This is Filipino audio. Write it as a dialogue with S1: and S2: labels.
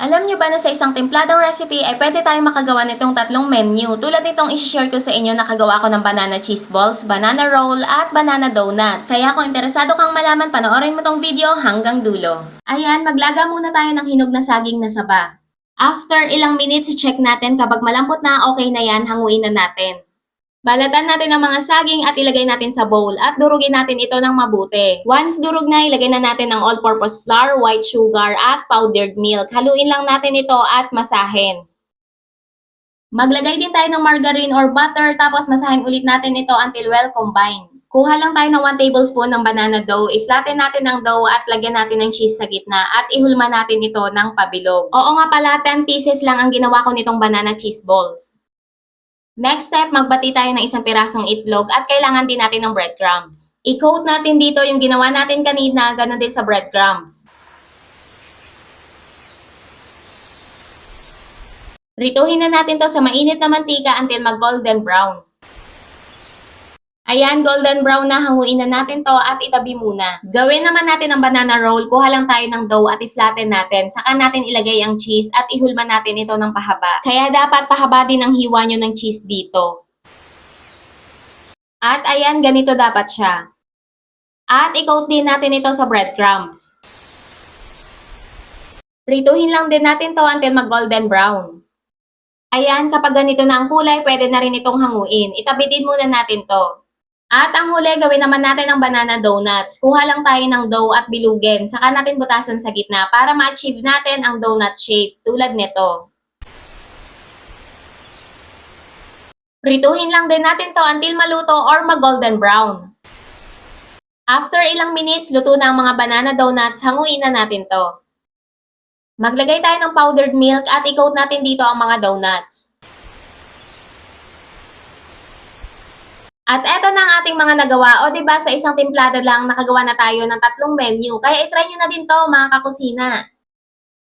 S1: Alam nyo ba na sa isang templadong recipe ay pwede tayong makagawa nitong tatlong menu tulad nitong isi-share ko sa inyo na kagawa ko ng banana cheese balls, banana roll at banana donuts. Kaya kung interesado kang malaman, panoorin mo tong video hanggang dulo. Ayan, maglaga muna tayo ng hinog na saging na saba. After ilang minutes, check natin kapag malambot na okay na yan, hanguin na natin. Balatan natin ang mga saging at ilagay natin sa bowl at durugin natin ito ng mabuti. Once durog na, ilagay na natin ang all-purpose flour, white sugar at powdered milk. Haluin lang natin ito at masahin. Maglagay din tayo ng margarine or butter tapos masahin ulit natin ito until well combined. Kuha lang tayo ng 1 tablespoon ng banana dough, i-flatten natin ang dough at lagyan natin ng cheese sa gitna at ihulma natin ito ng pabilog. Oo nga pala, 10 pieces lang ang ginawa ko nitong banana cheese balls. Next step, magbati tayo ng isang pirasong itlog at kailangan din natin ng breadcrumbs. I-coat natin dito yung ginawa natin kanina, ganun din sa breadcrumbs. Rituhin na natin to sa mainit na mantika until mag-golden brown. Ayan, golden brown na, hanguin na natin to at itabi muna. Gawin naman natin ang banana roll, kuha lang tayo ng dough at i-flatten natin. Saka natin ilagay ang cheese at ihulma natin ito ng pahaba. Kaya dapat pahaba din ang hiwa nyo ng cheese dito. At ayan, ganito dapat siya. At i-coat din natin ito sa breadcrumbs. Prituhin lang din natin to until mag-golden brown. Ayan, kapag ganito na ang kulay, pwede na rin itong hanguin. Itabi din muna natin to. At ang huli, gawin naman natin ang banana donuts. Kuha lang tayo ng dough at bilugin. Saka natin butasan sa gitna para ma-achieve natin ang donut shape, tulad nito. Prituhin lang din natin to until maluto or mag-golden brown. After ilang minutes, luto na ang mga banana donuts, hanguin na natin to. Maglagay tayo ng powdered milk at i-coat natin dito ang mga donuts. At eto na ang ating mga nagawa. O diba sa isang timplada lang nakagawa na tayo ng tatlong menu. Kaya itry nyo na din to mga kakusina.